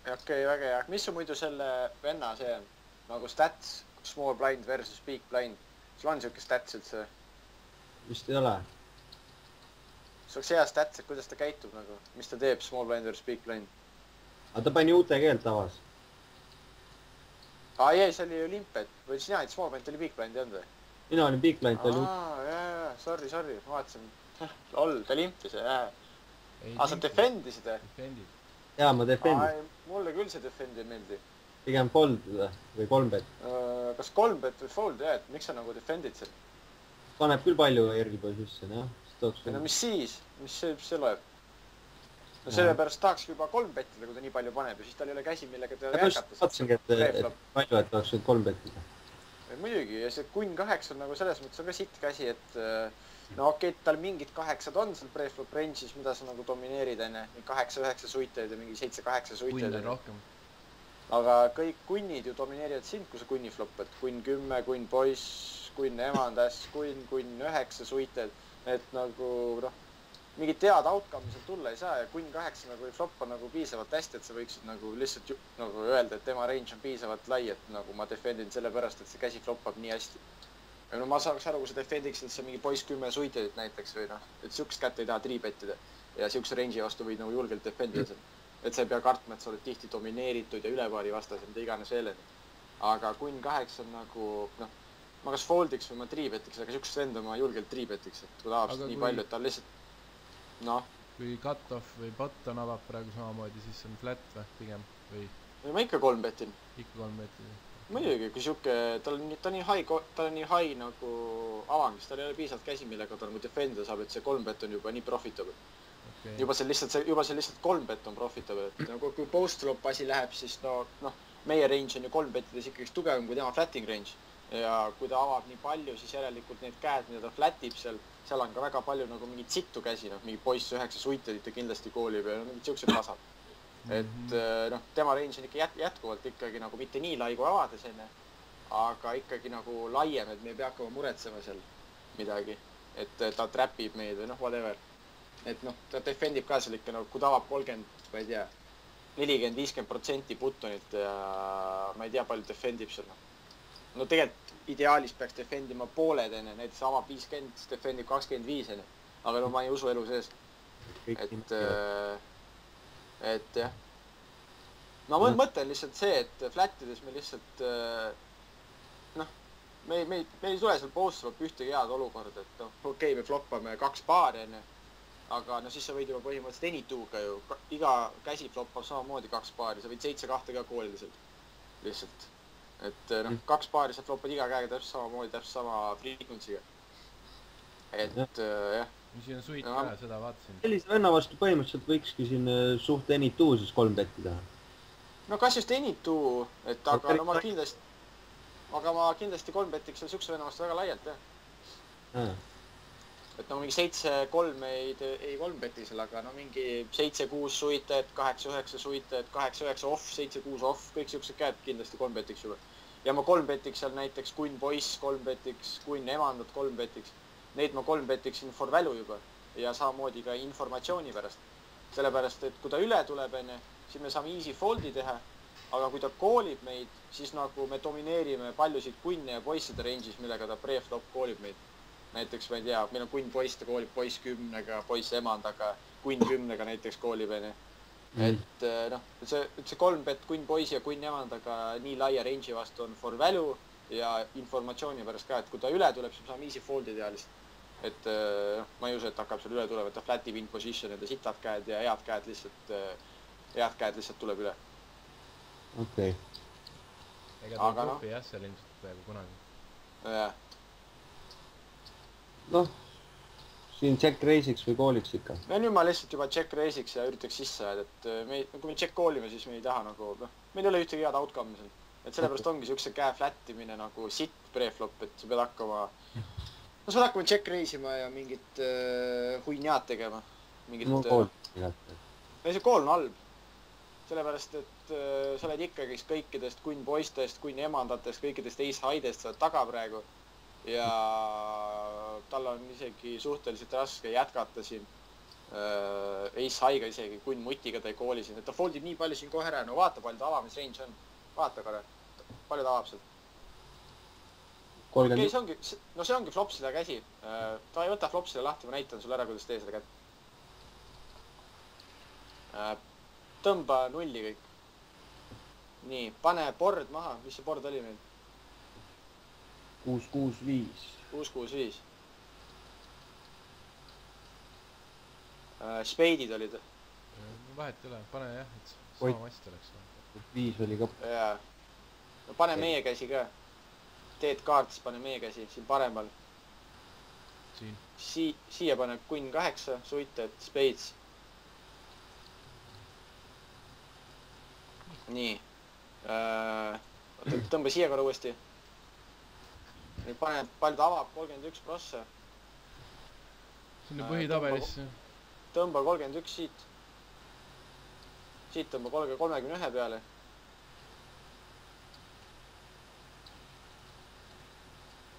Okei, väga hea. Mis on muidu selle venna see nagu stats, small blind versus big blind? Sul on siuke stats üldse? Vist ei ole. Sul oleks hea stats, et kuidas ta käitub nagu, mis ta teeb small blind versus big blind? Aga ta pani UT keelt avas. Ei, see oli Olympiat. Või sina, et small blind oli big blind, ei olnud või? Mina olin big blind, ta oli UT. Jaa, sorry, ma vaatasin. Lol, ta limpis, jaa. Sa defendisid või? Defendid. Jaa, ma defendin. Mulle küll see defendi ei meeldi. Pigem fold või 3-bet. Kas 3-bet või fold, jah, et miks sa nagu defendid seal? Paneb küll palju ergi posisse, jah. No mis siis? Mis see loeb? No sellepärast tahakski juba 3-bettida, kui ta nii palju paneb ja siis tal ei ole käsi, millega ta jätkata. Vaatasingi, et palju, et tahaks nüüd 3-bettida. Muidugi, ja see kunn 8 on nagu selles mõttes on ka sitt käsi, et no okei, tal mingid 8 on seal preflop range'is, mida sa nagu domineerid, enne. 8-9 suiteid ja mingi 7-8 suiteid. Kunn on rohkem. Aga kõik kunnid ju domineerivad sind, kui sa kunni floppad. Kunn 10, kunn poiss, kunn emand, äss, kunn 9 suited. Et nagu, noh, mingit tead outcome'i seal tulla ei saa ja kunn 8 nagu ei floppa nagu piisavalt hästi, et sa võiksid nagu lihtsalt nagu öelda, et tema range on piisavalt lai, et nagu ma defendin selle pärast, et see käsi floppab nii hästi. No ma saaks aru, kui sa defendiks, et see mingi poiss 10 suiteid näiteks või noh, et siukest kätt ei taha triibettida ja siukse range'i vastu võid nagu julgelt defendida seal. Et sa ei pea kartma, et sa oled tihti domineeritud ja ülepaari vastas ja mida iganes veel. Aga kunn 8 on nagu, noh, ma kas foldiks või ma triibetiks, aga siukest venda ma julgelt triibetiks, et kui tahab nii palju, et ta lihtsalt, noh. Kui cut-off või button avab praegu samamoodi, siis on flat või pigem või? Ma ikka 3-betin. Ikka 3-betin. Muidugi, kui siuke, ta on nii high nagu avangis, tal ei ole piisavalt käsi, millega ta nagu defendida saab, et see 3-bet on juba nii profitable. Okay. Juba see lihtsalt 3-bet on profitable, et nagu kui post-flop asi läheb, siis noh, meie range on ju 3-betides ikkagi tugevam kui tema flatting range. Ja kui ta avab nii palju, siis järelikult need käed, mida ta flatib seal on ka väga palju nagu mingit sittu käsi, noh, mingi poiss 9 suitedit ja kindlasti koolib ja mingid siuksed kasad. Et noh, tema range on ikka jätkuvalt ikkagi nagu mitte nii lai kui avades enne, aga ikkagi nagu laiem, et me ei pea hakkama muretsema seal midagi, et ta trapib meid või noh, whatever. Et noh, ta defendib ka seal ikka nagu, kui ta avab 30, ma ei tea, 40-50% puttonilt ja ma ei tea, palju defendib seal. No tegelikult ideaalis peaks defendima pooled enne, näiteks avab 50, siis defendib 25 enne, aga no ma ei usu elu sees. Et jah. No mõte on lihtsalt see, et flattides me lihtsalt, noh, me ei tule seal post-flop ühtegi head olukorda, et noh, okei, me floppame 2 paari enne, aga no siis sa võid juba põhimõtteliselt any-2-ga ju, iga käsi floppab samamoodi 2 paari, sa võid 7-2 ka koolida sealt lihtsalt. Et noh, 2 paari sa floppad iga käega täpselt samamoodi, täpselt sama frequency'ga. Et jah. Siin on suit ka, seda vaatasin. Sellise venna vastu põhimõtteliselt võikski siin suht any-2 siis 3-bettida. No kas just any-2, et aga no ma kindlasti 3-betiks on siukse venna vastu väga laialt, jah. Et no mingi 7-3 ei 3-beti seal, aga no mingi 7-6 suited, 8-9 suited, 8-9 off, 7-6 off, kõik siuksed käed kindlasti 3-betiks juba. Ja ma 3-betiks seal näiteks kunn poiss 3-betiks, kunn emandat 3-betiks. Neid ma 3-betiksin for value juba ja samamoodi ka informatsiooni pärast. Sellepärast, et kui ta üle tuleb enne, siis me saame easy foldi teha, aga kui ta koolib meid, siis nagu me domineerime paljusid kunne ja poisside range'is, millega ta pre-flop koolib meid. Näiteks, ma ei tea, meil on kunn poiss, ta koolib poiss 10-ga, poiss emandaga, kunn 10-ga näiteks koolib enne. Et noh, see 3-bet kunn poiss ja kunn emandaga nii laia range'i vastu on for value ja informatsiooni pärast ka, et kui ta üle tuleb, siis me saame easy foldi teha lihtsalt. Et ma ei usu, et hakkab seal üle tulema, et ta flatib in position, et sitad käed ja head käed lihtsalt tuleb üle. Okei. Ega ta profi jah seal ilmselt peaaegu kunagi. Jah. Noh, siin check race'iks või kooliks ikka. No nüüd ma lihtsalt juba check race'iks ja üritaks sisse ajada, et kui me check koolime, siis me ei taha nagu, meil ei ole ühtegi head outcome'i seal. Et sellepärast ongi siukse käe flattimine nagu sitt pre-flop, et sa pead hakkama no sa pead hakkama check race'ima ja mingit huinjaad tegema. No kool. See kool on halb. Sellepärast, et sa oled ikkagi kõikidest kunn poistest, kunn emandatest, kõikidest ace-haidest sa oled taga praegu. Ja tal on isegi suhteliselt raske jätkata siin. Ace High'ga isegi, Queen Mutiga ta ei kooli siin, et ta foldib nii palju siin kohe ära, no vaata palju ta avamisrange on. Vaata korra, palju ta avab sealt. 30. Okei, see ongi Flopsile käsi. Ta ei võta Flopsile lahti, ma näitan sulle ära, kuidas tee seda kätt. Tõmba nulli kõik. Nii, pane board maha, mis see board oli meil? 665. 665. Spade'id olid. Vahet ei ole, pane jah, et sama hästi oleks. 5 oli ka. Jaa. No pane meie käsi ka. Teed kaartis, pane meie käsi, siin paremal. Siin. Siia pane Queen 8, suited, Spades. Nii. Tõmba siia korra uuesti. Nüüd pane, palju ta avab, 31 prossa. Sinna põhitabelisse. Tõmba 31 siit. Siit tõmba 31 peale.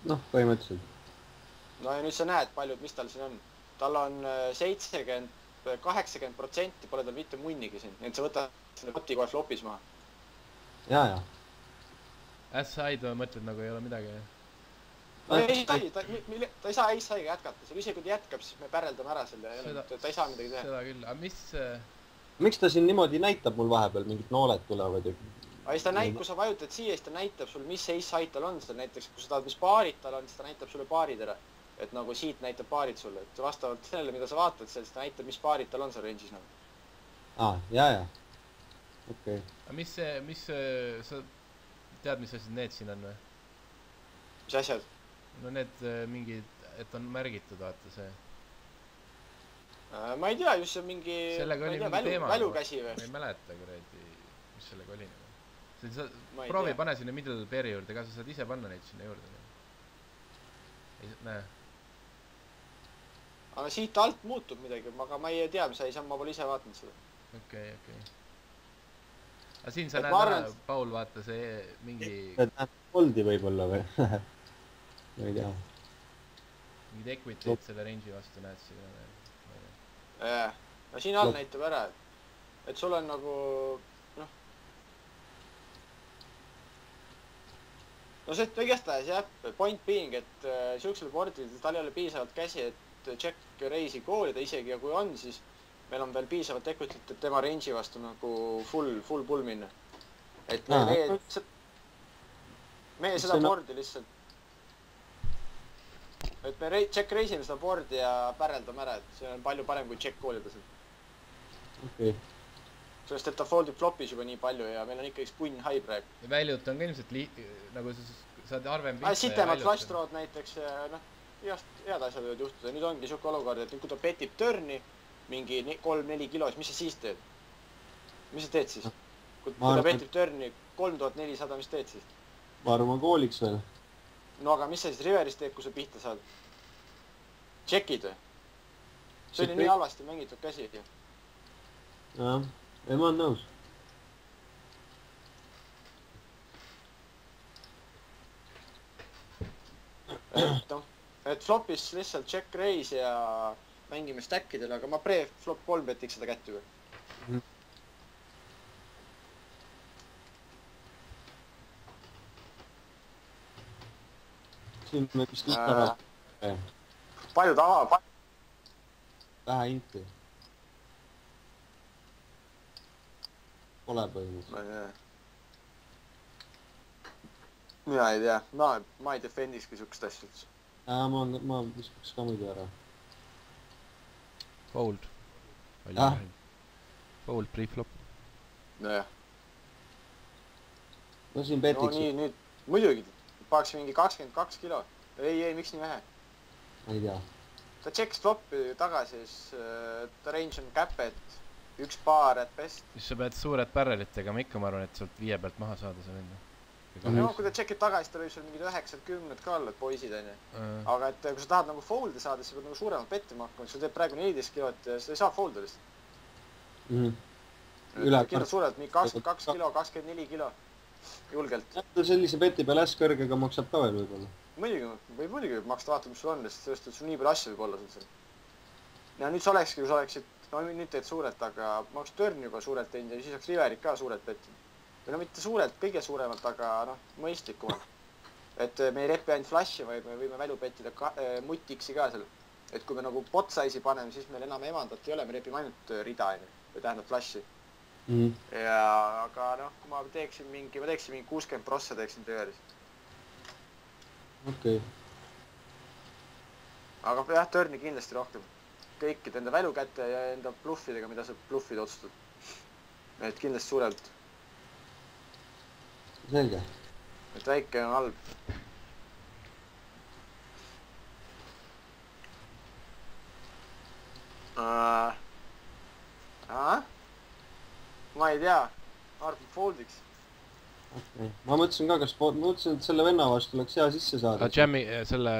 Noh, põhimõtteliselt. No ja nüüd sa näed paljud, mis tal siin on. Tal on 80% pole tal mitte munnigi siin. Nii et sa võta selle poti kohe flopis maha. Jaa. S-side mõtled nagu ei ole midagi. No ei, ta ei saa Ace High'ga jätkata. See ise kui ta jätkab, siis me päreldame ära selle. Ta ei saa midagi teha. Seda küll. Aga mis... Miks ta siin niimoodi näitab mul vahepeal? Mingid nooled tulevad ju. Aga siis ta näitab, kui sa vajutad siia, siis ta näitab sul, mis Ace High tal on. Näiteks, kui sa tahad, mis paarid tal on, siis ta näitab sulle paarid ära. Et nagu siit näitab paarid sulle. Et vastavalt sellele, mida sa vaatad, siis ta näitab, mis paarid tal on seal range'is nagu. Jaa. Okei. Aga mis sa tead, mis asjad need siin on või? Mis asjad? No need mingid, et on märgitud, vaata see. Ma ei tea, just see mingi... Sellega oli mingi teema. Välukäsi või? Ma ei mäleta, kuradi, mis sellega oli. Proovi pane sinna middle pair'i juurde ka, sa saad ise panna neid sinna juurde. Näe. Aga siit alt muutub midagi, aga ma ei tea, mis ma pole ise vaatanud seda. Okei. Aga siin sa näed ära, Paul, vaata see mingi... Näed foldi võib-olla või? Ma ei tea. Mingid equity'd selle range'i vastu näed siin. No siin all näitab ära, et sul on nagu... No see igastahes jah, point being, et siuksel boardil tal ei ole piisavalt käsi, et check race'i koolida isegi ja kui on, siis meil on veel piisavalt equity't, et tema range'i vastu nagu full pull minna. Et meie seda boardi lihtsalt... Et me check race'ime seda boardi ja päreldame ära, et see on palju parem kui check koolida seda. Okei. Sellest, et ta foldib flopis juba nii palju ja meil on ikka üks Queen High praegu. Ja väljut on ka ilmselt nagu sa saad arvem pihta. Sitemad flush throw'd näiteks, noh, head asjad võivad juhtuda. Nüüd ongi siuke olukord, et nüüd kui ta petib turni mingi 3-4 kilo, mis sa siis teed? Mis sa teed siis? Kui ta petib turni 3400, mis teed siis? Ma arvan, ma kooliks veel. No aga mis sa siis riveris teed, kui sa pihta saad? Checkid või? See oli nii halvasti mängitud käsi. Jah, ei ma olen nõus. Et flopis lihtsalt check raise ja mängime stackidele, aga ma pre-flop 3 petiks seda kätt juba. Siin me vist ära. Palju ta avab? Vähe inti. Pole põhimõtteliselt. Mina ei tea. Ma ei defendiski siukest asja üldse. Ma viskaks ka muidu ära. Fold. Fold, pre-flop. Nojah. No siin petiks. No nii, nüüd. Muidugi. Paaks mingi 22 kilo. Ei, miks nii vähe? Ma ei tea. Ta checks flopi tagasi, siis ta range on käpet. Üks paar at best. Siis sa pead suured barrelit tegema, ikka ma arvan, et sealt 5 pealt maha saada see minna. No kui ta checkib tagasi, ta võib sul mingid 9-10 ka olla, et poisid on ju. Aga et kui sa tahad nagu fold'i saada, siis pead nagu suuremalt pettima hakkama, siis sa teed praegu 14 kilot ja sa ei saa fold'i lihtsalt. Kindlalt suurelt, mingi 22 kilo, 24 kilo. Julgelt. Sellise peti peal S-kõrgega maksab ka veel võib-olla. Muidugi võib maksta, vaata mis sul on, sest sellest, et sul nii palju asju võib olla sul seal. ja nüüd sa olekski, kui sa oleksid, no nüüd teed suurelt, aga ma oleks törn juba suurelt teinud ja siis oleks Riverit ka suurelt pettinud. või no mitte suurelt, kõige suuremalt, aga noh, mõistlikumalt. Et me ei repi ainult flash'i, vaid me võime välu pettida mutiksi ka seal. Et kui me nagu bot size'i paneme, siis meil enam emandat ei ole, me repime ainult rida, või tähendab flash'i. Ja aga noh, kui ma teeksin mingi 60 prossa teeksin töölis. Okei. Aga jah, törni kindlasti rohkem. Kõikid enda välu kätte ja enda bluffidega, mida sa bluffid otsustad. Et kindlasti suurelt. Selge. Et väike on halb. Ma ei tea, arvan foldiks. Okay. Ma mõtlesin ka, et selle venna vastu oleks hea sisse saada. Aga jammi, selle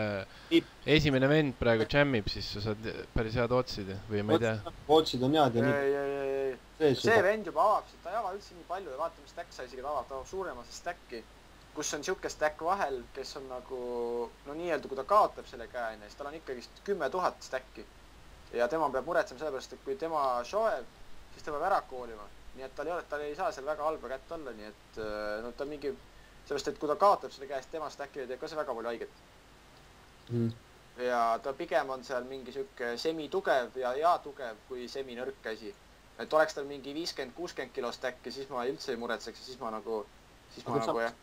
esimene vend praegu jammib, siis sa saad päris head otsid või ma ei tea. Otsid on head ja nii. See vend juba avab, ta ei ava üldse nii palju ja vaata, mis stack size'iga ta avab suuremase stacki, kus on siuke stack vahel, kes on nagu, no nii-öelda, kui ta kaotab selle käe, siis tal on ikkagi 10 000 stacki. Ja tema peab muretsema sellepärast, et kui tema shoeb, siis ta peab ära koolima. Nii et tal ei saa seal väga halba kätt olla, nii et no ta mingi, sellepärast, et kui ta kaotab selle käest, tema stackile teeb ka see väga palju haiget. Ja ta pigem on seal mingi siuke semi-tugev ja tugev kui semi-nõrk käsi. Et oleks tal mingi 50-60 kilo stacki, siis ma üldse ei muretseks ja siis ma nagu jah.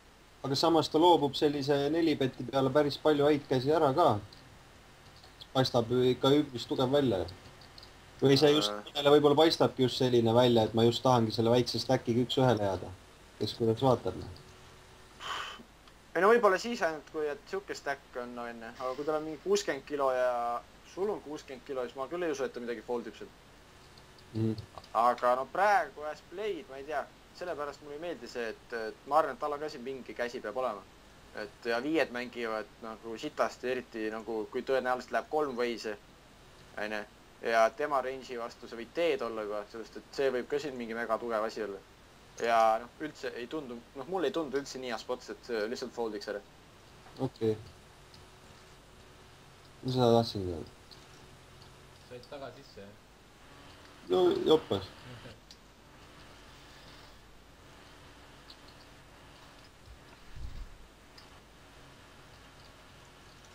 Aga samas ta loobub sellise 4 beti peale päris palju häid käsi ära ka. Paistab ikka üpris tugev välja. Või see just mõnele võib-olla paistabki just selline välja, et ma just tahangi selle väikse stackiga üks ühele jääda. Kes kuidas vaatab? Ei no võib-olla siis ainult, kui siuke stack on enne. Aga kui tal on mingi 60 kilo ja sul on 60 kilo, siis ma küll ei usu, et ta midagi foldib seal. Aga no praegu as played, ma ei tea. Sellepärast mulle ei meeldi see, et ma arvan, et tal on ka siin mingi käsi peab olema. Et ja 5 mängivad nagu shitasti, eriti nagu kui tõenäoliselt läheb 3 võise. Ja tema range'i vastu see võib teed olla juba, sellest et see võib ka siin mingi mega tugev asi olla. Ja noh, üldse ei tundu, noh mulle ei tundu üldse nii spots, et lihtsalt foldiks ära. Okei. Mis sa tahtsin teha? Said taga sisse, jah? No joppas.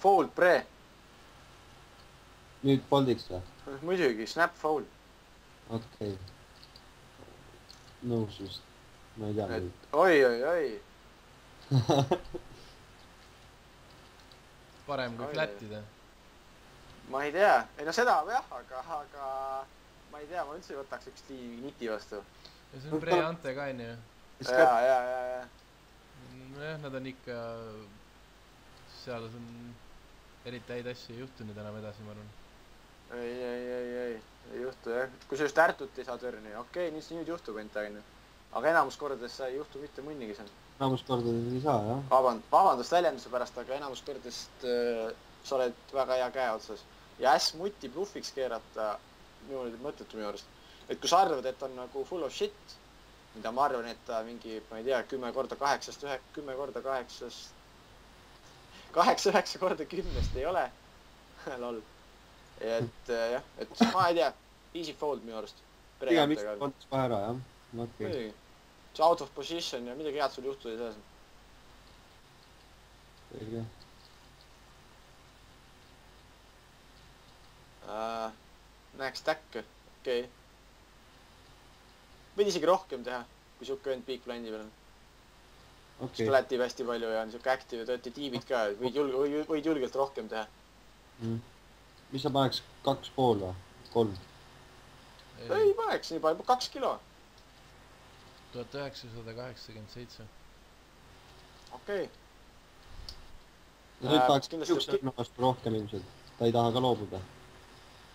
Fold pre. Nüüd foldiks või? Muidugi, snap fold. Okei. Nõus just. Ma ei tea nüüd. Oi. Parem kui flattida. Ma ei tea. Ei no seda jah, aga ma ei tea, ma üldse ei võtaks üks niti vastu. Ja see on pre-ante ka enne ju. Ja. Nojah, nad on ikka, seal on eriti häid asju ei juhtu nüüd enam edasi, ma arvan. Ei juhtu jah. Kui sa just ärtut ei saa törni, okei, nüüd juhtub ent ainu. Aga enamus kordades sa ei juhtu mitte munnigi seal. Enamus kordades ei saa, jah. Vabandust väljenduse pärast, aga enamus kordadest sa oled väga hea käe otsas. Ja muti bluffiks keerata mõttetu minu arust. Et kui sa arvad, et on nagu full of shit, mida ma arvan, et ta mingi, ma ei tea, 10 korda 8-st, 10 korda 8-st, 8-9 korda 10-st ei ole. Lol. Et jah, et ma ei tea, easy fold minu arust. Pigem miks kontas ka ära, jah? Muidugi. See out of position ja midagi head sul juhtuda ei saa. Selge. Näeks täkke, okei. Võid isegi rohkem teha, kui siuke vend big blind'i peal on. Siis flatib hästi palju ja on siuke active ja tööti tiibid ka, võid julgelt rohkem teha. Mis sa paneks 2,5 või? 3? Ei paneks nii palju, 2 kilo. 1987. Okei. Ja nüüd tahaks siukse vastu rohkem ilmselt. Ta ei taha ka loobuda.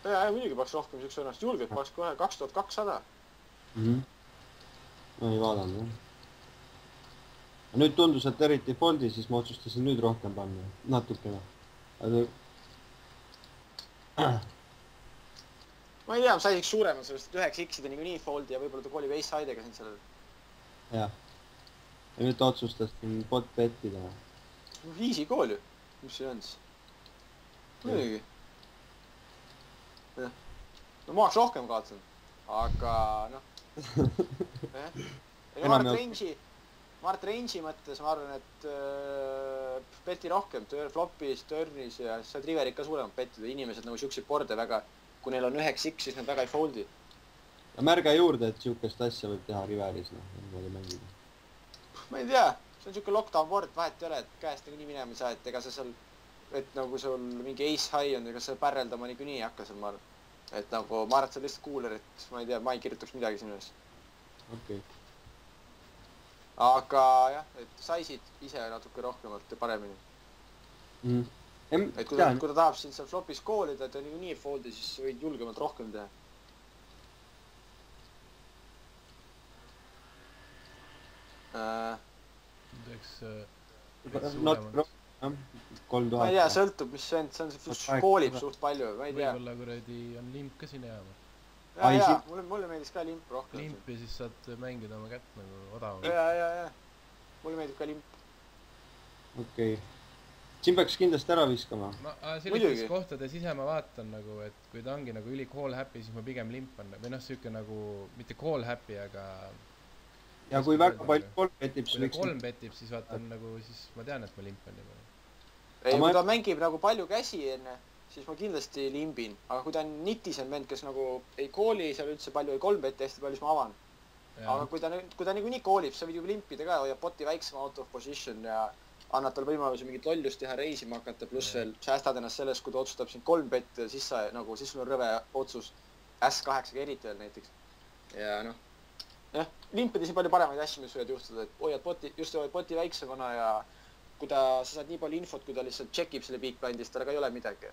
Ja muidugi paks rohkem siukse ennast. Julgelt paks kohe 2200. Ma ei vaadanud, jah. Nüüd tundus, et eriti foldi, siis ma otsustasin nüüd rohkem panna. Natukene. Ma ei tea, ma sai isegi suurema, sellest 9x-ide nii foldi ja võib-olla ta kolib ace side'iga siin sellel. Jah. Ja nüüd ta otsustasin bot bettida. Easy kool ju. Mis see on siis? Muidugi. no ma oleks rohkem kaotanud, aga noh. Ma arvan, range'i mõttes ma arvan, et peti rohkem flopis, turnis ja saad riverid ka suuremad pettida. Inimesed nagu siukseid borde väga, kui neil on 9x, siis nad väga ei foldi. Ja märge juurde, et siukest asja võib teha riveris, niimoodi mängida. Ma ei tea, see on siuke lockdown board, vahet ei ole, et käest nagu nii minema ei saa, et ega sa seal, et nagu sul mingi ace high on, ega sa pärreldama niikuinii ei hakka seal, ma arvan. Et nagu ma arvan, et see on lihtsalt cooler, et ma ei tea, ma ei kirjutaks midagi sinu ees. Okei. Aga jah, et saisid ise natuke rohkemalt ja paremini. Et kui ta tahab siin seal flopis koolida, et ta nii foldi, siis võid julgemalt rohkem teha. Ma ei tea, sõltub, mis vend, see on see koolib suht palju, ma ei tea. Võibolla kuradi on limp ka siin hea. Ja, mulle meeldis ka limp rohkem. Limp ja siis saad mängida oma kätt nagu odavamalt. Ja. Mulle meeldib ka limp. Okei. Siin peaks kindlasti ära viskama. Sellistes kohtades ise ma vaatan nagu, et kui ta ongi nagu üli call happy, siis ma pigem limpan. Või noh, siuke nagu, mitte call happy, aga... Ja kui väga palju kolm petib, kui kolm petib, siis vaatan nagu, siis ma tean, et ma limpan juba. Ei, kui ta mängib nagu palju käsi enne, siis ma kindlasti limbin. Aga kui ta on nitisen vend, kes nagu ei kooli seal üldse palju, ei kolm peti hästi palju, siis ma avan. Aga kui ta nagu nii koolib, sa võid juba limpida ka, hoiab poti väiksema out of position ja annad tal võimaluse mingit lollust teha, reisima hakata, pluss veel säästad ennast sellest, kui ta otsustab siin kolm petti ja siis sul on rõve otsus S8-ga eriti veel näiteks. Ja noh, jah, limpida siin palju paremaid asju, mis võivad juhtuda, et hoiad poti väiksemana ja kui sa saad nii palju infot, kui ta lihtsalt tšekib selle big blindist, tal ka ei ole midagi.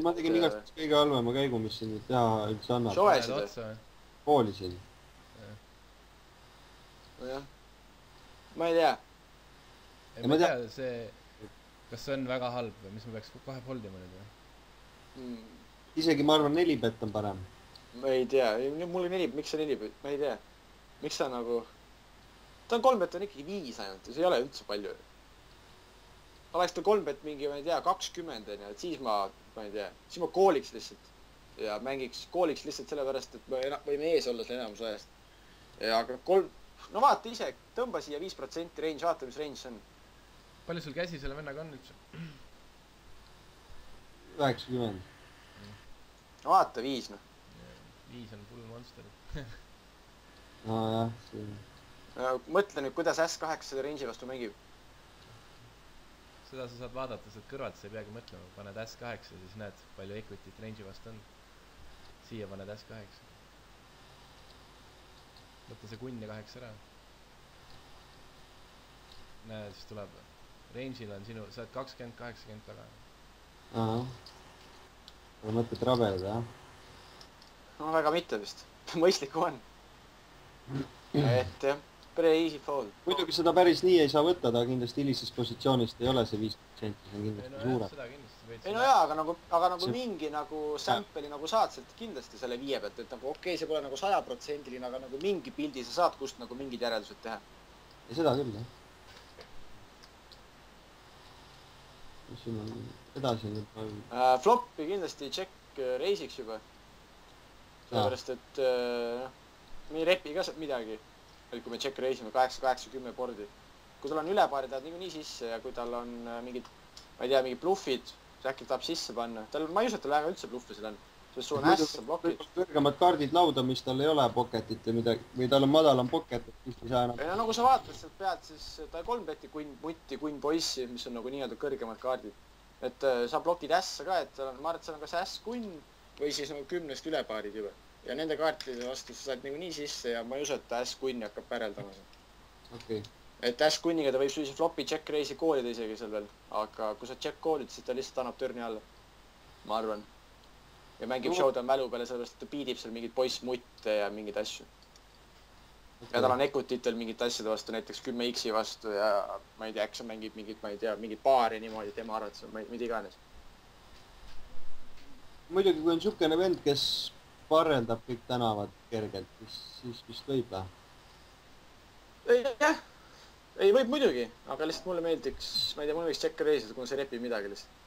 Ma tegin igast kõige halvema käigu, mis siin teha üldse annab. Shoesid? Poolisin. Jah. Ma ei tea. Ma ei tea, kas see on väga halb või mis ma peaks kohe foldima nüüd või? Isegi ma arvan 4 bet on parem. Ma ei tea, mulle 4, miks see 4 bet, ma ei tea. Miks ta nagu... Ta on 3 bet on ikkagi 5 ainult ja see ei ole üldse palju. Oleks ta 3 bet mingi, ma ei tea, 20, et siis ma ei tea, siis ma kooliks lihtsalt. Ja kooliks lihtsalt sellepärast, et me võime ees olla selle enamus ajast. Aga 3, no vaata ise, tõmba siia 5% range, vaata mis range see on. Palju sul käsi selle vennaga on üldse? 90. No vaata 5, noh. 5 on full monster. No jah, see... Mõtle nüüd, kuidas S8 selle range'i vastu mängib. Seda sa saad vaadata, sealt kõrvalt sa ei peagi mõtlema. Paned S8 ja siis näed, palju equity't range'i vastu on. Siia paned S8. Võtta see kunn ja 8 ära. Näed, siis tuleb. Range'il on sinu, sa oled 20-80 taga. Aha. Aga mõtled rabed, jah? No väga mitte vist. Mõistlikum on. Et jah. Pretty easy fold. Muidugi seda päris nii ei saa võtta, ta kindlasti hilisest positsioonist ei ole see 5%, see on kindlasti suure. Ei no jaa, aga nagu mingi nagu sample'i nagu saad sealt kindlasti selle 5 pealt, et nagu okei, see pole nagu 100%-line, aga nagu mingi pildi sa saad, kust nagu mingid järeldused teha. Ja seda küll, jah. Mis siin on edasi nüüd? Floppi kindlasti check reisiks juba. Sellepärast, et me ei repi ka midagi. Kui me check reisime 8-10 bordi. Kui tal on ülepaari, tahad niikuinii sisse ja kui tal on mingid, ma ei tea, mingid bluffid, siis äkki tahab sisse panna. Ma ei usu, et tal väga üldse bluffi seal on. Sest sul on hästi blokid. Kõrgemad kaardid lauda, mis tal ei ole pocketit või midagi, või tal on madalam pocket, siis ei saa enam. Ja nagu sa vaatad sealt pead, siis ta 3 beti kunn mutti, kunn poissi, mis on nagu nii-öelda kõrgemad kaardid. Et sa blokid ässa ka, et ma arvan, et seal on kas äss kunn või siis nagu 10-st ülepaarid juba. Ja nende kaartide vastu sa saad nii sisse ja ma ei usu, et S-kunni hakkab päreldama. Okei. Et S-kunniga ta võib siis flopi check reisi koolida isegi seal veel. Aga kui sa check koolid, siis ta lihtsalt annab törni alla. Ma arvan. Ja mängib showdown mälu peale, sellepärast, et ta beatib seal mingid poissmutte ja mingid asju. Ja tal on equititel mingid asjade vastu, näiteks 10x vastu ja ma ei tea, äkki sa mängib mingid, ma ei tea, mingid paari niimoodi, tema arvad, see on mida iganes. Muidugi, kui on sukene vend, kes parreldab kõik tänavad kergelt, siis vist võib või? Jah, ei võib muidugi, aga lihtsalt mulle meeldiks, ma ei tea, mulle võiks check reisida, kuna see repib midagi lihtsalt.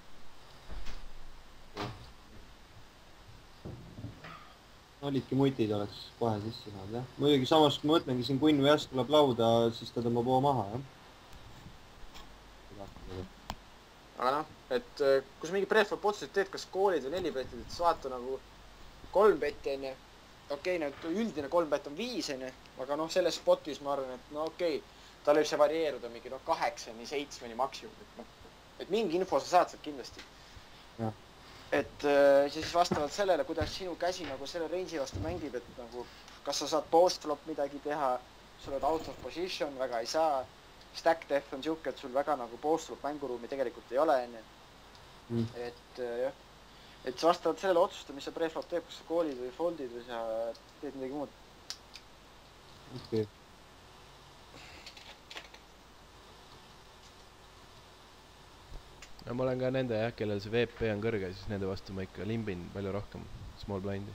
olidki mutid, oleks kohe sisse saanud, jah. Muidugi samas, kui ma mõtlengi, siin Quinn Väs tuleb lauda, siis ta tõmbab hoo maha, jah. aga noh, et kui sa mingi prefab otsuseid teed, kas koolid või 4 betid, et siis vaata nagu 3 betti enne. Okei, nüüd üldine 3 bet on 5 enne, aga noh, selles spotis ma arvan, et no okei, tal võib see varieeruda mingi 8-7 maksimum. Et mingi info sa saad sealt kindlasti. Ja. Et siis vastavalt sellele, kuidas sinu käsi nagu selle range'i vastu mängib, et nagu kas sa saad post-flop midagi teha, sa oled out of position, väga ei saa. Stack def on siuke, et sul väga nagu post-flop mänguruumi tegelikult ei ole enne. Et jah, et sa vastavalt sellele otsusta, mis sa preflop teeb, kas sa koolid või foldid või sa teed midagi muud. Okei. No ma olen ka nende jah, kellel see VP on kõrge, siis nende vastu ma ikka limbin palju rohkem small blind'i.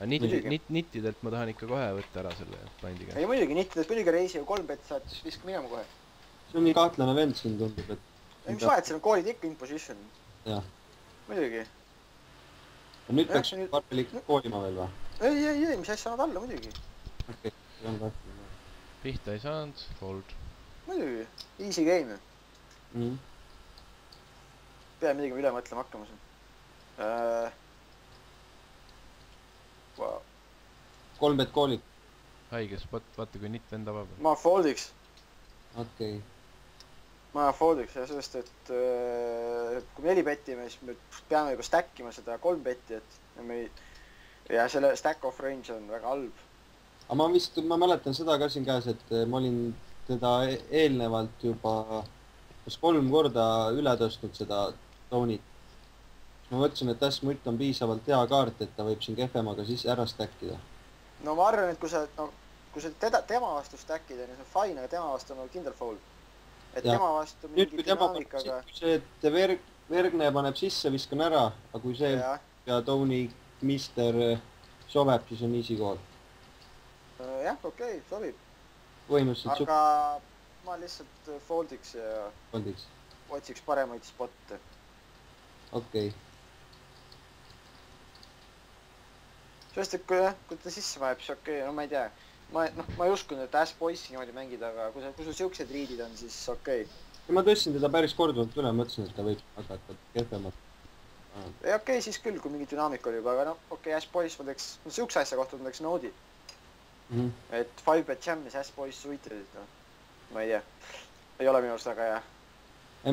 Aga nittidelt ma tahan ikka kohe võtta ära selle blindiga. Ei muidugi, nittidelt muidugi reisi ja 3 bet saad, siis viska minema kohe. See on nii kahtlane vend siin tundub, et... Ei, mis vahet, seal on koolid ikka in position. Jah. Muidugi. Ja nüüd peaks parvelik koolima veel või? Ei, mis asja saanud alla, muidugi. Okei, see on kahtlane. Pihta ei saanud, fold. Muidugi, easy game ju. Pea midagi üle mõtlema hakkama siin. Wow. 3 bet koolid. Haige spot, vaata kui nitt vend avab. Ma foldiks. Okei. Ma foldiks ja sellest, et kui 4 betime, siis me peame juba stackima seda 3 betti, et ja selle stack off range on väga halb. Aga ma mäletan seda ka siin käes, et ma olin teda eelnevalt juba 3 korda üle tõstnud seda Tonit. Ma mõtlesin, et S-mutt on piisavalt hea kaart, et ta võib siin kehvemaga siis ära stackida. No ma arvan, et kui sa tema vastu stackida, siis on fine, aga tema vastu on kindel fold. Et ja. Tema vastu mingi dünaamikaga... Kui see, et Vergne paneb sisse, viskan ära, aga kui see ja Toni mister sobeb, siis on easy call. Jah, okei, sobib. Võimuselt aga ma lihtsalt foldiks ja otsiks paremaid spotte. Okei. Sest, et kui ta sisse vajab, siis okei, no ma ei tea. Ma ei uskunud, et S-poissi niimoodi mängida, aga kui sul siuksed riidid on, siis okei. Ja ma tõstsin teda päris korduvalt üle, mõtlesin, et ta võib hakata kehvemalt. Ja okei, siis küll, kui mingi dünaamika oli juba, aga okei, S-poiss ma teeks, siukse asja kohta ma teeks noodi. Et 5 bet jammis S-poiss suitesid, ma ei tea. Ei ole minu arust väga hea.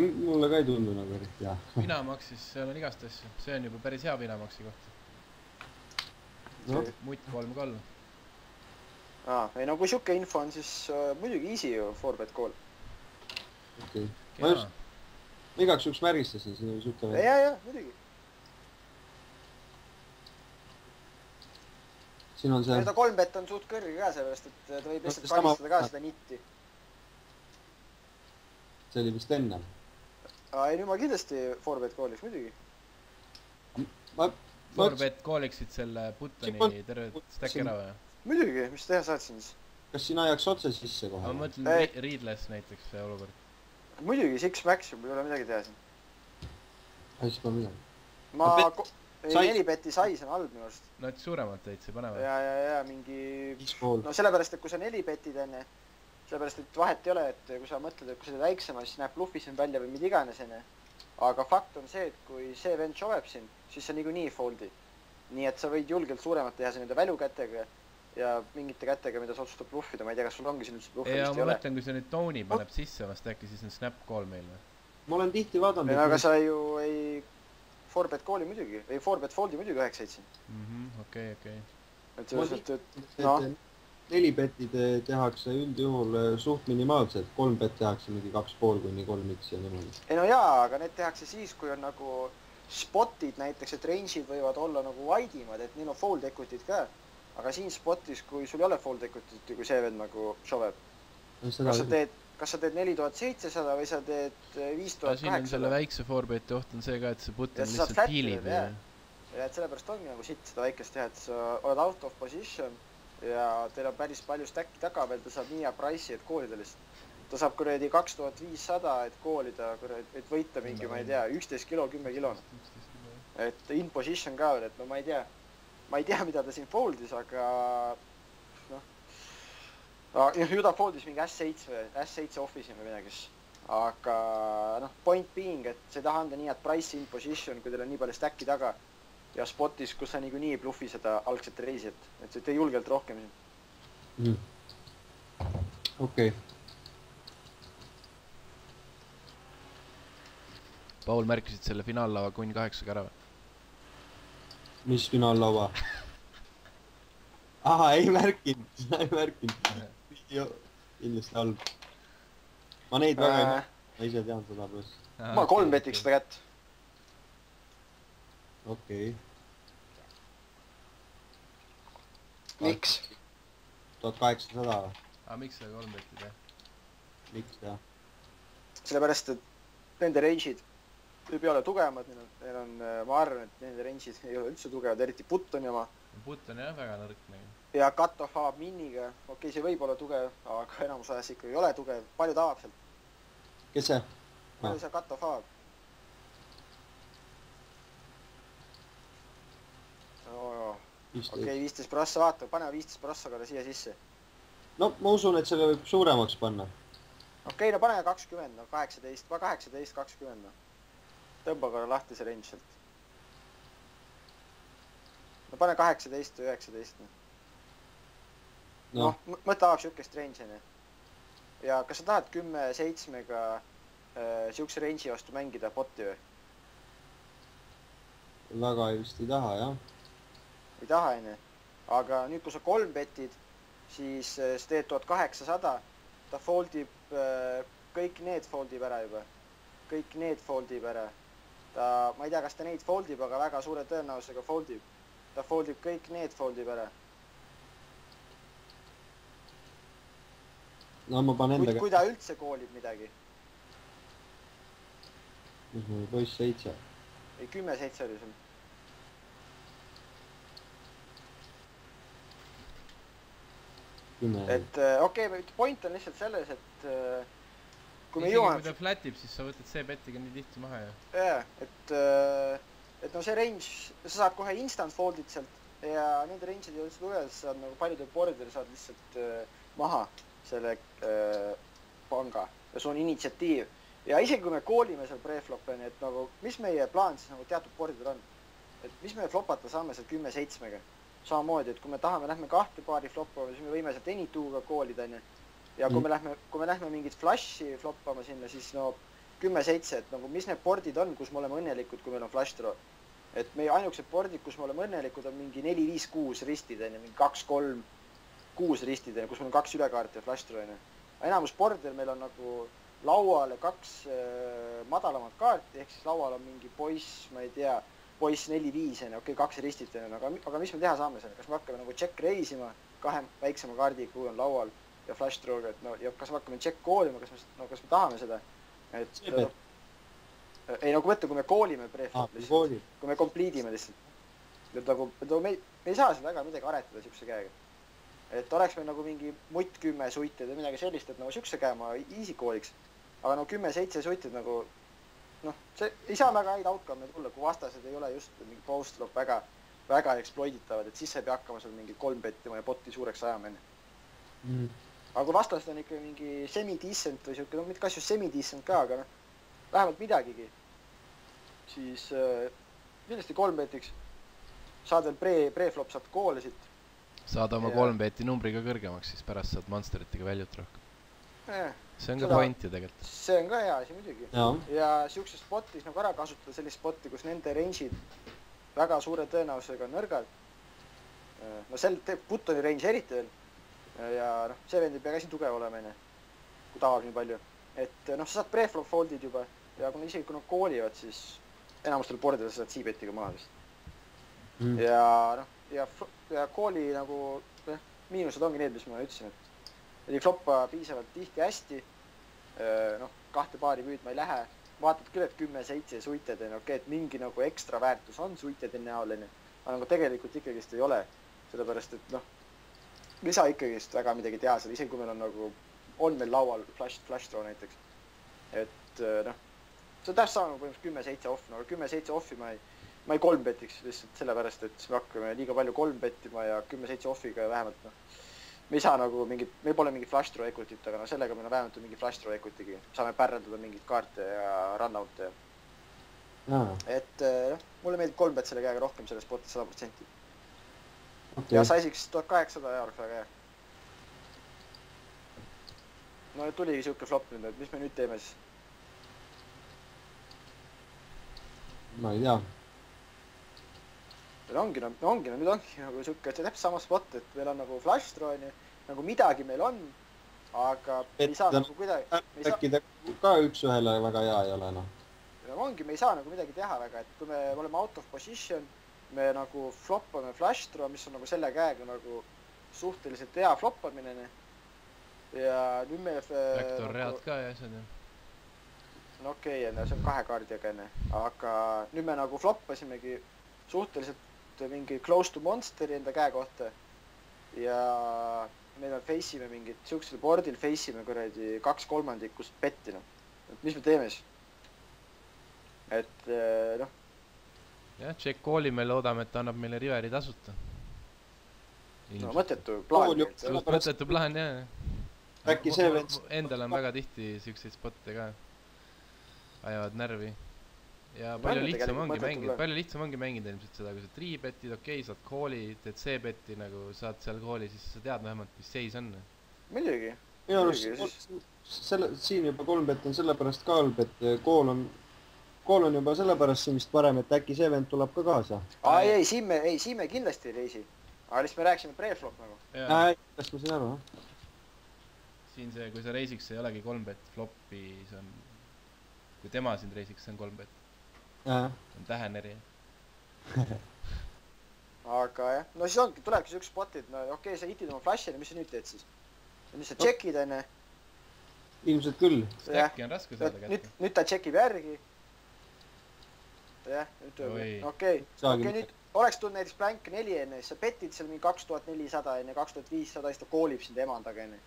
Mulle ka ei tundu nagu eriti hea. Vinamaksis, seal on igast asju. See on juba päris hea Vinamaksi kohta. Mutt 3-3. Ei no kui siuke info on, siis muidugi easy ju 4 bet call. Okei. Ma igaks juhuks märgistasin siin või siuke veel. Ja, muidugi. Siin on see... Ta 3 bet on suht kõrge ka sellepärast, et ta võib lihtsalt karistada ka seda nitti. See oli vist enne. Ei, nüüd ma kindlasti 4 bet calliks, muidugi. 4 bet calliksid selle Buttoni terve stack ära või? Muidugi, mis teha saad siin siis? Kas siin ajaks otse sisse kohe? Ma mõtlen readless näiteks see olukord. Muidugi, 6 max juba ei ole midagi teha siin. Siis pole midagi. 4 beti size on halb minu arust. No et suuremalt teid see paneb. Ja mingi... No sellepärast, et kui sa 4 betid enne, sellepärast, et vahet ei ole, et kui sa mõtled, et kui seda väiksema, siis näeb bluffis välja või mida iganes enne. Aga fakt on see, et kui see vend showeb siin, siis sa niikuinii foldi. Nii et sa võid julgelt suuremat teha siin nende väljukätega ja mingite kätega, mida sa otsustab bluffida. Ma ei tea, kas sul ongi siin üldse bluffi vist ei ole. Ma mõtlen, kui sa nüüd Toni paneb sisse vast äkki, siis on snap call meil või? Ma olen tihti vaadanud. Aga sa ju ei 4 bet calli muidugi, või 4 bet foldi muidugi 9-7. Okei. Et sellest, et 4 betid tehakse üldjuhul suht minimaalselt. 3 bet tehakse mingi 2,5 kuni 3x ja niimoodi. Ei no jaa, aga need tehakse siis, kui on nagu spotid näiteks, et range'id võivad olla nagu wide'imad, et neil on fold equity'd ka. Aga siin spotis, kui sul ei ole fold equity'd ja kui see vend nagu showeb. Kas sa teed 4700 või sa teed 5800? Siin on selle väikse 4 beti oht on see ka, et see Putin lihtsalt piilib. Ja et sellepärast ongi nagu sitt seda väikest teha, et sa oled out of position ja teil on päris palju stacki taga veel, ta saab nii hea price'i, et koolida lihtsalt. Ta saab kuradi 2500, et koolida, et võita mingi, ma ei tea, 11 kilo, 10 kilo. Et in position ka veel, et no ma ei tea. ma ei tea, mida ta siin fold'is, aga noh. Ju ta fold'is mingi S7 office'i või midagi. Aga noh, point being, et see ei taha anda nii, et price in position, kui teil on nii palju stack'i taga ja spotis, kus sa niikuinii ei bluffi seda algset reisijat. Et see tee julgelt rohkem siin. Okei. Paul, märkisid selle finaallaua kuni 8-ga ära või? Mis finaallaua? Aha, ei märkinud. Ei märkinud. Kindlasti halb. Ma neid väga ei märkinud. Ma ise tean seda pluss. Ma 3 betiks seda kätt. Okei. Miks? 1800 või? Miks sa 3 betid, jah? Miks, jah? Sellepärast, et nende range'id ei ole tugevamad, neil on, ma arvan, et nende range'id ei ole üldse tugevad, eriti Buttoni oma. Butt on jah väga nõrk nagu. Ja cut-off avab miniga, okei, see võib olla tugev, aga enamus ajas ikkagi ei ole tugev. Palju ta avab sealt? Kes see? Palju see cut-off avab? Okei, 15 prossa vaata, pane 15 prossa korda siia sisse. No ma usun, et selle võib suuremaks panna. Okei, no pane 20, no 18, 20. No. Tõmba korra lahti see range sealt. No pane 18 või 19. Noh, mõtle avab siukest range enne. Ja kas sa tahad 10-7-ga siukse range'i vastu mängida boti või? Väga vist ei taha, jah. Ei taha, enne. Aga nüüd, kui sa 3 betid, siis sa teed 1800, ta foldib, kõik need foldib ära juba. Kõik need foldib ära. Ma ei tea, kas ta neid foldib, aga väga suure tõenäosusega foldib. Ta foldib kõik need foldib ära. No ma panen endaga. Kui ta üldse koolib midagi. Mis mul poiss 7? Ei, 10-7 oli sul. Et okei, point on lihtsalt selles, et kui me jõuame... Kui ta flatib, siis sa võtad see betiga nii tihti maha ju. Jaa, et no see range, sa saad kohe instant fold'id sealt ja nende range'id ei ole üldse tugevad, sa saad nagu paljudel boardidel saad lihtsalt maha selle panga ja sul on initsiatiiv. Ja isegi kui me koolime seal preflop'e, et nagu, mis meie plaan siis nagu teatud boardidel on? Et mis me flopata saame seal 10-7-ga? Samamoodi, et kui me tahame, lähme 2 paari floppama, siis me võime sealt Any2-ga koolida, ne? Ja kui me lähme mingit flash'i floppama sinna, siis no 10-7, et nagu mis need boardid on, kus me oleme õnnelikud, kui meil on flash draw. Et meie ainukesed boardid, kus me oleme õnnelikud, on mingi 4-5-6 ristid, mingi 2-3-6 ristid, kus meil on 2 ülekaarti ja flash draw. Enamus boardidel meil on nagu lauale 2 madalamat kaarti, ehk siis laual on mingi poiss, ma ei tea, poiss 4-5, okei, 2 ristit, aga mis me teha saame selle? Kas me hakkame nagu check reisima 2 väiksema kaardi, kui on laual ja flash draw'ga, et no ja kas me hakkame check koolima, kas me tahame seda? Et ei, no kui mõtle, kui me koolime preflop lihtsalt, kui me complete'ime lihtsalt, et nagu me ei saa seda väga midagi aretada siukse käega. Et oleks meil nagu mingi mutt 10 suited või midagi sellist, et nagu siukse käe ma easy kooliks, aga no 10-7 suited nagu noh, see ei saa väga häid outcome tulla, kui vastased ei ole just mingi post-flop väga exploititavad, et siis sa ei pea hakkama seal mingi 3 bettima ja botti suureks ajama enne. Aga kui vastased on ikka mingi semi-decent või siuke, no mitte kas just semi-decent ka, aga noh, vähemalt midagigi, siis kindlasti 3 betiks saad veel pre-flop, saad koolisid. Saad oma 3 beti numbriga kõrgemaks, siis pärast saad monsteritega väljut rohkem. See on ka point ju tegelikult. See on ka hea asi muidugi. Ja siukses spotis nagu ära kasutada sellist spotti, kus nende range'id väga suure tõenäosusega on nõrgad. No sel teeb Buttoni range eriti veel. Ja noh, see vend ei pea ka siin tugev olema, kui tahab nii palju. Et noh, sa saad pre-flop fold'id juba ja kui isegi kui nad koolivad, siis enamustel boardidel sa saad C-betiga maha vist. Ja noh, ja kooli nagu miinused ongi need, mis ma ütlesin, et ei floppa piisavalt tihti hästi, noh, 2 paari püüdma ei lähe, vaatad küll, et 10-7 suited, okei, et mingi nagu ekstra väärtus on suitede näol, aga nagu tegelikult ikkagist ei ole, sellepärast, et noh, me ei saa ikkagist väga midagi teha seal, isegi kui meil on nagu, on meil laual flash draw näiteks, et noh, see on täpselt sama nagu põhimõtteliselt 10-7 off, aga 10-7 offi ma ma ei 3 betiks lihtsalt sellepärast, et siis me hakkame liiga palju 3 bettima ja 10-7 offiga ja vähemalt noh. Me ei saa nagu mingit, meil pole mingit flash draw equity't, aga no sellega meil on vähemalt mingi flash draw equity'gi. Saame pärreldada mingit kaarte ja run-out'e. Et mulle meeldib 3 bet selle käega rohkem selle sporti 100%. Okay. Ja saisiks 1800 euroks väga hea. No tuligi siuke flop nüüd, et mis me nüüd teeme siis? Ma ei tea. Nüüd ongi nagu siuke, et see täpselt sama spot, et meil on nagu flash draw, nagu midagi meil on, aga me ei saa nagu kuidagi... Äkki ta ka üks ühele väga hea ei ole, noh. Ongi, me ei saa nagu midagi teha väga, et kui me oleme out of position, me nagu floppame flash draw, mis on nagu selle käega nagu suhteliselt hea floppamine. Ja nüüd me... Vektor read ka ja asjad, jah. No okei, see on 2 kaardiga, aga nüüd me nagu floppasimegi suhteliselt mingi close to monsteri enda käe kohta ja meil on face'ime mingit siuksel boardil face'ime kuradi 2/3 petti, noh. Et mis me teeme siis? Et noh. Jah, check call'i me loodame, et ta annab meile Riveri tasuta. No mõttetu plaan. Mõttetu plaan, jah. Äkki see vends... Endal on väga tihti siukseid spotte ka. Ajavad närvi. Ja palju lihtsam ongi mängida ilmselt seda, kui sa 3-betid, okei, saad call'i, teed C-betti, nagu saad seal call'i, siis sa tead vähemalt, mis seis on. Muidugi. Minu arust siin juba 3-bet on sellepärast ka halb, et call on juba sellepärast siin vist parem, et äkki see vend tuleb ka kaasa. Ei, siin me kindlasti ei reisi. Aga lihtsalt me rääkisime pre-flop nagu. Kas ma siin aru, Siin see, kui sa reisiks, ei olegi 3-bet flopi, see on... Kui tema sind reisiks, see on 3-bet. On täheneri. Aga jah, no siis ongi, tulebki üks spotid, no okei, sa hitid oma flash'ile, mis sa nüüd teed siis? Mis sa check'id enne? Ilmselt küll. Stacki on raske saada kätte. Nüüd ta check'ib järgi. Jah, okei, nüüd oleks tulnud näiteks blank 4 enne, siis sa petid seal mingi 2400 enne, 2500, siis ta call'ib sind emandaga enne.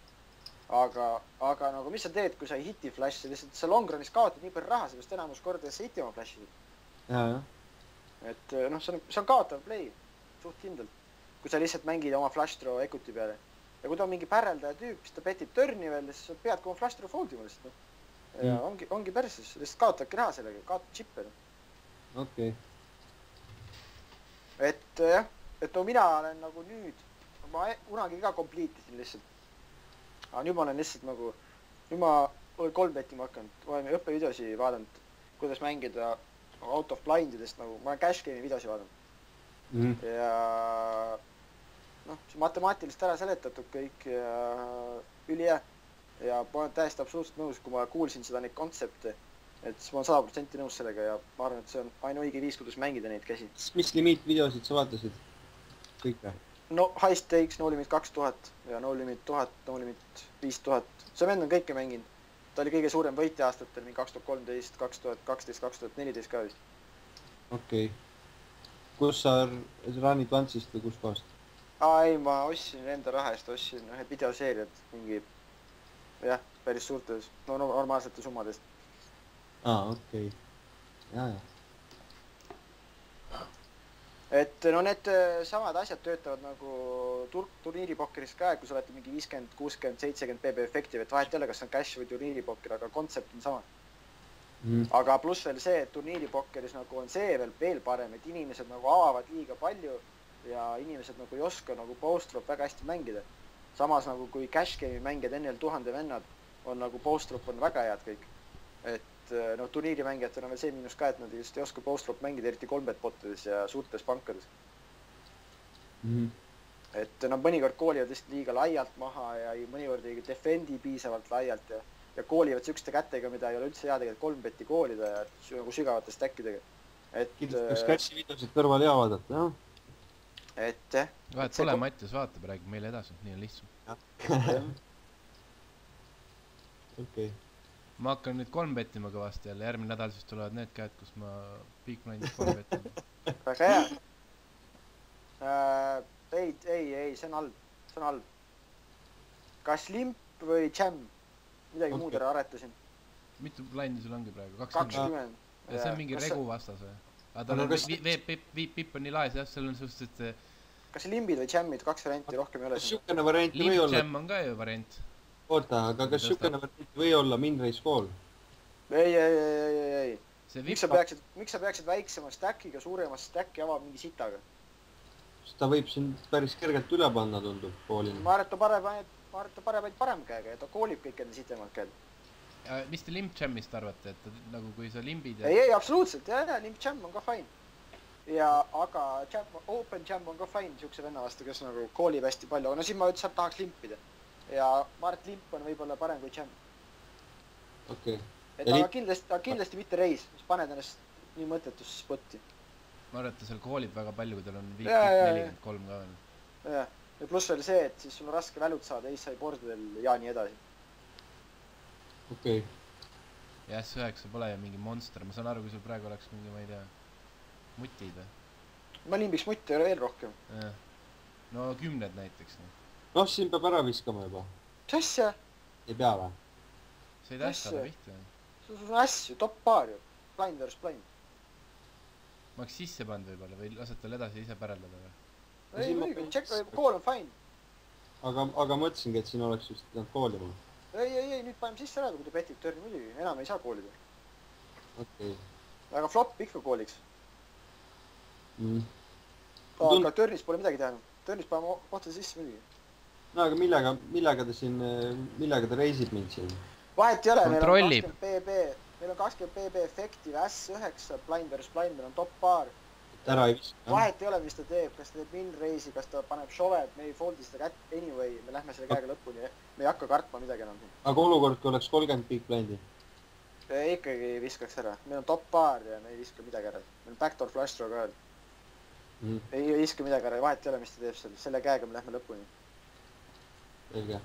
Aga nagu mis sa teed, kui sa ei hiti flash'i, lihtsalt sa long run'is kaotad nii palju raha, sellest enamus kordades sa hiti oma flash'i. Et noh, see on kaotav play, suht kindlalt, kui sa lihtsalt mängid oma flash draw equity peale. Ja kui ta on mingi pärreldaja tüüp, siis ta petib turni veel, siis sa pead kui oma flash draw foldima lihtsalt. Ja ongi perses, lihtsalt kaotavadki raha sellega, kaotab chippe. Okei. Et jah, et no mina olen nagu nüüd, ma unagi ka kompliitisin lihtsalt. Aga nüüd ma olen lihtsalt nagu, nüüd ma olen 3 betima hakanud, ma olen õppevideosi vaadanud, kuidas mängida out of blindidest nagu, ma olen cash game'i videosi vaadanud. Ja noh, see matemaatiliselt ära seletatud kõik ja ülihea. Ja ma olen täiesti absoluutselt nõus, kui ma kuulsin seda neid kontsepte, et siis ma olen 100% nõus sellega ja ma arvan, et see on ainu õige viis, kuidas mängida neid käsi. Mis limiit videosid sa vaatasid? Kõik või? No high stakes, no limit 2000 ja no limit 1000, no limit 5000. See vend on kõike mänginud. Ta oli kõige suurem võitja aastatel, 2013, 2012, 2014 ka vist. Okei. Kus sa run'id Vantsist või kus kohast? Ei, ma ostsin enda raha eest, ostsin ühed videoseeriad mingi, jah, päris suurtes, no normaalsete summadest. Okei. Ja. Et no need samad asjad töötavad nagu turniiripokkeris ka, kui sa olete mingi 50, 60, 70 PB efektiv, et vahet jälle, kas on cash või turniiripokker, aga kontsept on sama. Aga pluss veel see, et turniiripokkeris nagu on see veel parem, et inimesed nagu avavad liiga palju ja inimesed nagu ei oska nagu post-drop väga hästi mängida. Samas nagu kui cash game'i mängijad ennel 1000 vennad on nagu post-drop on väga head kõik. Et no turniirimängijatena on veel see miinus ka, et nad just ei oska post-drop mängida, eriti 3-bet bottides ja suurtes pankades. Et nad mõnikord koolivad lihtsalt liiga laialt maha ja mõnikord ei defendi piisavalt laialt ja koolivad siukeste kätega, mida ei ole üldse hea tegelikult 3-betti koolida ja nagu sügavate stackidega. Kindlasti käsi videosid kõrval hea vaadata, jah? Et jah. Vahet pole, Mattias vaatab, räägib meile edasi, nii on lihtsam. Okei. Ma hakkan nüüd 3 bettima kõvasti jälle, järgmine nädal siis tulevad need käed, kus ma big blindis 3 betin. Väga hea. Ei, see on halb. Kas limp või jam? Midagi muud ära aretasin. Mitu blindi sul ongi praegu? 20. Ja see on mingi regu vastas või? aga tal on veepipp on nii laes jah, seal on suhteliselt kas limbid või jammid, 2 varianti, rohkem ei ole kas siukene varianti või olla? Limb jam on ka ju variant. Oota, aga kas siukene varianti või olla Minrace Call? Ei. Miks sa peaksid väiksema stackiga suurema stacki avama mingi sitaga? Ta võib siin päris kergelt üle panna, tundub koolini. Ma arvan, et ta parem käega ja ta koolib kõik enda sitemad käed. Mis te limb jammist arvate, et nagu kui sa limbid ja... Ei, absoluutselt, jah, limb jam on ka fine. Aga open jam on ka fine siukse venna vastu, kes nagu koolib hästi palju, aga no siin ma üldse tahaks limpida. Ja ma arvan, et limp on võib-olla parem kui jam. Okei. Et aga kindlasti mitte reis, mis paned ennast nii mõttetusse spotti. Ma arvan, et ta seal koolib väga palju, kui tal on 43 ka veel. Jah, ja pluss veel see, et siis sul on raske välut saada, eissai bordidel ja nii edasi. Okei. Ja S9 pole ju mingi monster, ma saan aru, kui sul praegu oleks mingi, ma ei tea, mutid või? Ma limbiks mutti veel rohkem. No 10 näiteks. Noh, siin peab ära viskama juba. Mis asja? Ei pea või? Sa ei tähtsada vihti või? Sul on asju, top paar ju. Blind versus blind. Ma oleks sisse pannud võib-olla või lased tal edasi ise päreldada või? Ei, muidugi, check, kool on fine. Aga mõtlesingi, et siin oleks just pidanud koolima. Ei, nüüd paneme sisse ära, kui ta petib törni muidugi. Enam ei saa koolida. Okei. Aga flop ikka kooliks. Aga törnis pole midagi teha. Törnis paneme otsa sisse muidugi. No aga millega ta reisib mind siin? Vahet ei ole, kontrollib. Meil on 20 pp efektiv S9, blind versus blind, meil on top paar. Ära ei viska. Vahet ei ole, mis ta teeb, kas ta teeb min-reisi, kas ta paneb šove, et me ei foldi seda kätt anyway, me lähme selle käega lõpuni, me ei hakka kartma midagi enam. Aga olukord, kui oleks 30 big blindi? Ikkagi viskaks ära, meil on top paar ja me ei viska midagi ära. Meil on backdoor flush draw ka veel. Ei viska midagi ära, vahet ei ole, mis ta teeb selle käega, me lähme lõpuni. Selge.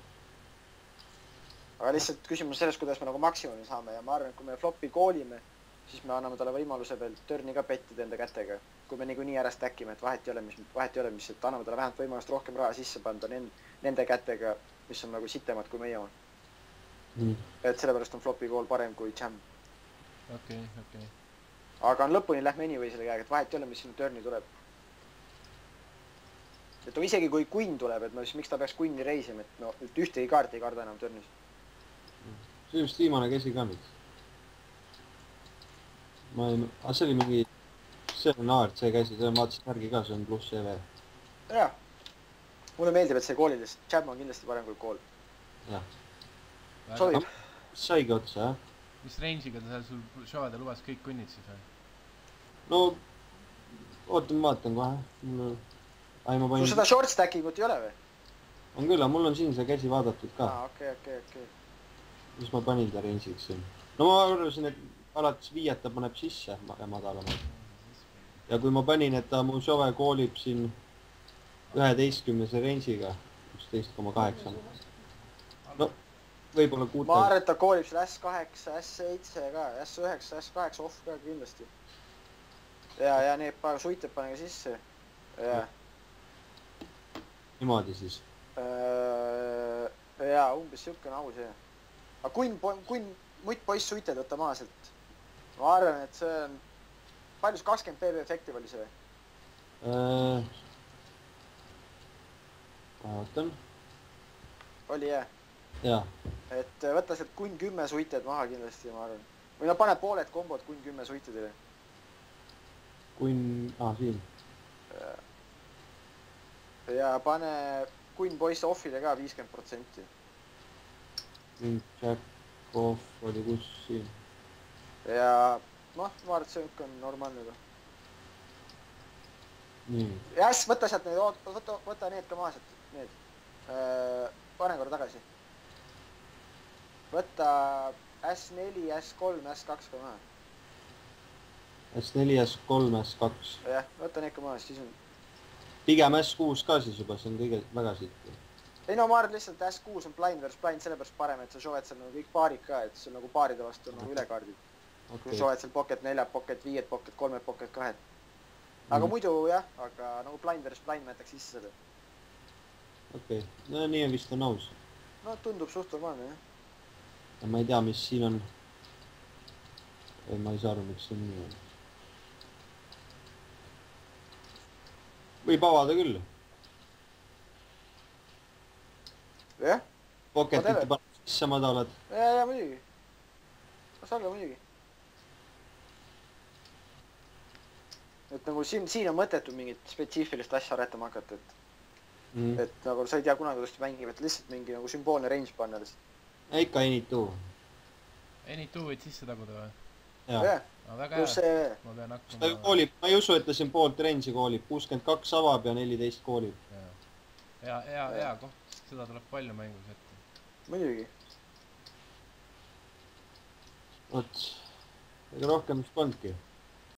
Aga lihtsalt küsimus selles, kuidas me nagu maksimumi saame ja ma arvan, et kui me flopi koolime, siis me anname talle võimaluse veel törni ka pettida enda kätega. Kui me niikuinii ära stackime, et vahet ei ole, et anname talle vähemalt võimalust rohkem raha sisse panda nende kätega, mis on nagu sitemad kui meie oma. Et sellepärast on flopi kool parem kui jam. Okei. Aga lõpuni lähme anyway selle käega, et vahet ei ole, mis sinna törni tuleb. Et isegi kui kunn tuleb, et miks ta peaks kunni reisima, et no ühtegi kaarti ei karda enam törnis. See just viimane käsi ka nüüd. See oli mingi... See on ARC käsi, see on vaatasin järgi ka, see on pluss EV. Jaa. Mulle meeldib, et see koolides. Jam on kindlasti parem kui kool. Jah. Sobib. Saigi otsa, jah? Mis range'iga ta seal sul šoveda lubas kõik kunnid siis või? No... Ootan, vaatan kohe. Sul seda short stackingut ei ole või? On küll, aga mul on siin see käsi vaadatud ka. Okei. Mis ma panin ta range'iks siin? No ma arvasin, et alates 5 ta paneb sisse madalamalt. Ja kui ma panin, et ta mu šove koolib siin 11-se range'iga, 11,8. No, võib-olla 6. Ma arvan, et ta koolib seal S8, S7 ka, S9, S8 off ka kindlasti. Ja need suited pane ka sisse. Niimoodi siis? Jaa, umbes siuke on au see. Aga kui muid poiss suited võtta maa sealt? Ma arvan, et see on... Paljus 20 pp efektiv oli see? Vaatan. Oli jah? Jaa. Et võtta sealt kuni 10 suited maha kindlasti, ma arvan. Või no pane pooled kombod kuni 10 suitedele. Siin. Ja pane kuni poiss offile ka 50%. Jack off oli kus siin. Ja noh, ma arvan, et see on normaalne ka. Nii. Ja võta sealt need, võta need ka maas, et need. Pane korra tagasi. Võta S4, S3, S2 ka maha. S4, S3, S2. Jah, võta need ka maas, siis on... Pigem S6 ka siis juba, see on kõige väga siit. Ei no ma arvan lihtsalt S6 on blind versus blind, sellepärast parem, et sa šoved seal nagu kõik paarid ka, et see on nagu paaride vastu on nagu ülekaardid. Kui sa šoved seal pocket 4, pocket 5, pocket 3, pocket 2. Aga muidu jah, aga nagu blind versus blind ma jätaks sisse seda. Okei, no nii on vist on aus. No tundub suht normaalne jah. Ja ma ei tea, mis siin on. Ma ei saa aru, miks see nii on. võib avada küll. jah? Pocket'it paned sisse madalad. Ja muidugi. Kas olla muidugi. Et nagu siin on mõttetu mingit spetsiifilist asja aretama hakata, et nagu sa ei tea kunagi, kuidas ta mängib, et lihtsalt mingi nagu sümboolne range panna lihtsalt. Ikka Any2. Any2 võid sisse taguda või? Jah. Väga hea. Ma pean hakkama... Koolib, ma ei usu, et ta siin poolt range'i koolib. 62 avab ja 14 koolib. Hea koht. Seda tuleb palju mängus ette. Muidugi. Vot. Ega rohkem vist polnudki.